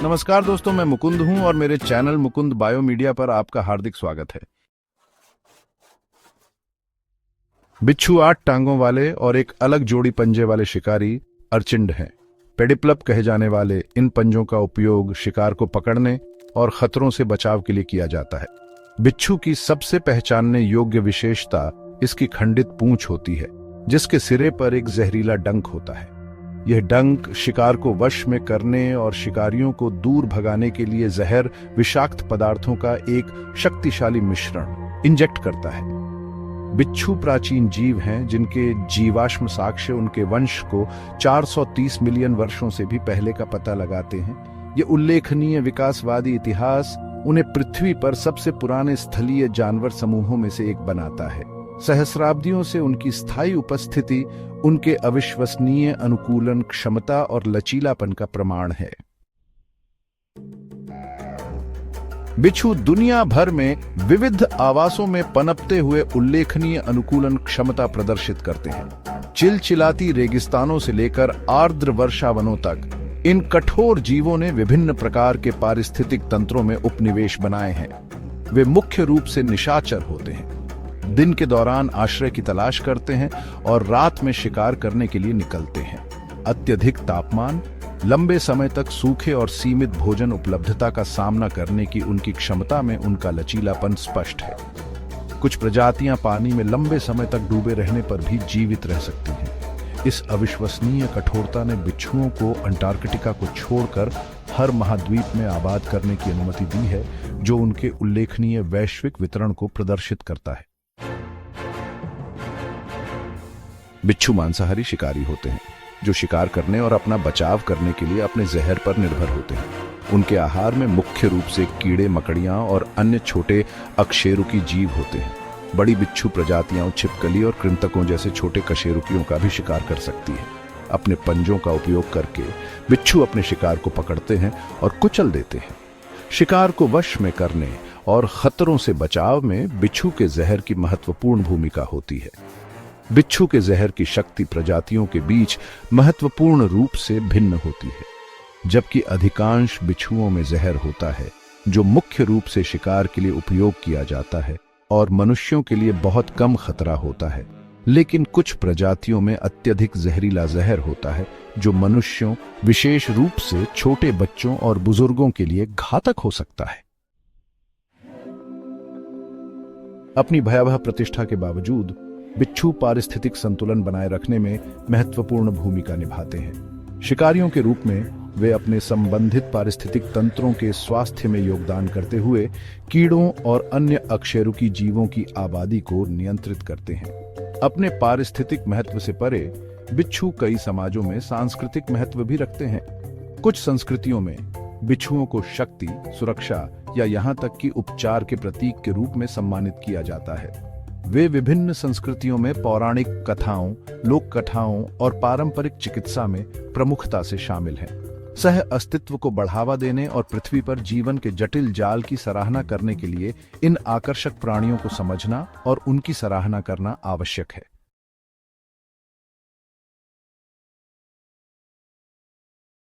नमस्कार दोस्तों, मैं मुकुंद हूं और मेरे चैनल मुकुंद बायो मीडिया पर आपका हार्दिक स्वागत है। बिच्छू 8 टांगों वाले और एक अलग जोड़ी पंजे वाले शिकारी अर्चिंड हैं। पेडिप्लप कहे जाने वाले इन पंजों का उपयोग शिकार को पकड़ने और खतरों से बचाव के लिए किया जाता है। बिच्छू की सबसे पहचानने योग्य विशेषता इसकी खंडित पूंछ होती है, जिसके सिरे पर एक जहरीला डंक होता है। यह डंक शिकार को वश में करने और शिकारियों को दूर भगाने के लिए जहर विषाक्त पदार्थों का एक शक्तिशाली मिश्रण इंजेक्ट करता है। बिच्छू प्राचीन जीव हैं जिनके जीवाश्म साक्ष्य उनके वंश को 430 मिलियन वर्षों से भी पहले का पता लगाते हैं। ये उल्लेखनीय विकासवादी इतिहास उन्हें पृथ्वी पर सबसे पुराने स्थलीय जानवर समूहों में से एक बनाता है। सहस्राब्दियों से उनकी स्थायी उपस्थिति उनके अविश्वसनीय अनुकूलन क्षमता और लचीलापन का प्रमाण है। बिच्छू दुनिया भर में विविध आवासों में पनपते हुए उल्लेखनीय अनुकूलन क्षमता प्रदर्शित करते हैं। चिलचिलाती रेगिस्तानों से लेकर आर्द्र वर्षावनों तक इन कठोर जीवों ने विभिन्न प्रकार के पारिस्थितिक तंत्रों में उपनिवेश बनाए हैं। वे मुख्य रूप से निशाचर होते हैं, दिन के दौरान आश्रय की तलाश करते हैं और रात में शिकार करने के लिए निकलते हैं। अत्यधिक तापमान, लंबे समय तक सूखे और सीमित भोजन उपलब्धता का सामना करने की उनकी क्षमता में उनका लचीलापन स्पष्ट है। कुछ प्रजातियां पानी में लंबे समय तक डूबे रहने पर भी जीवित रह सकती हैं। इस अविश्वसनीय कठोरता ने बिच्छुओं को अंटार्कटिका को छोड़कर हर महाद्वीप में आबाद करने की अनुमति दी है, जो उनके उल्लेखनीय वैश्विक वितरण को प्रदर्शित करता है। बिच्छू मांसाहारी शिकारी होते हैं, जो शिकार करने और अपना बचाव करने के लिए अपने जहर पर निर्भर होते हैं। उनके आहार में मुख्य रूप से कीड़े मकड़ियां और अन्य छोटे अकशेरुकी जीव होते हैं। बड़ी बिच्छू प्रजातियां छिपकली और कृंतकों जैसे छोटे कशेरुकियों का भी शिकार कर सकती है। अपने पंजों का उपयोग करके बिच्छू अपने शिकार को पकड़ते हैं और कुचल देते हैं। शिकार को वश में करने और खतरों से बचाव में बिच्छू के जहर की महत्वपूर्ण भूमिका होती है। बिच्छू के जहर की शक्ति प्रजातियों के बीच महत्वपूर्ण रूप से भिन्न होती है। जबकि अधिकांश बिच्छुओं में जहर होता है, जो मुख्य रूप से शिकार के लिए उपयोग किया जाता है और मनुष्यों के लिए बहुत कम खतरा होता है, लेकिन कुछ प्रजातियों में अत्यधिक जहरीला जहर होता है, जो मनुष्यों, विशेष रूप से छोटे बच्चों और बुजुर्गों के लिए घातक हो सकता है। अपनी भयावह प्रतिष्ठा के बावजूद बिच्छू पारिस्थितिक संतुलन बनाए रखने में महत्वपूर्ण भूमिका निभाते हैं। शिकारियों के रूप में वे अपने संबंधित पारिस्थितिक तंत्रों के स्वास्थ्य में योगदान करते हुए कीड़ों और अन्य अकशेरुकी जीवों की आबादी को नियंत्रित करते हैं। अपने पारिस्थितिक महत्व से परे बिच्छू कई समाजों में सांस्कृतिक महत्व भी रखते हैं। कुछ संस्कृतियों में बिच्छुओं को शक्ति, सुरक्षा या यहाँ तक कि उपचार के प्रतीक के रूप में सम्मानित किया जाता है। वे विभिन्न संस्कृतियों में पौराणिक कथाओं, लोक कथाओं और पारंपरिक चिकित्सा में प्रमुखता से शामिल हैं। सह अस्तित्व को बढ़ावा देने और पृथ्वी पर जीवन के जटिल जाल की सराहना करने के लिए इन आकर्षक प्राणियों को समझना और उनकी सराहना करना आवश्यक है।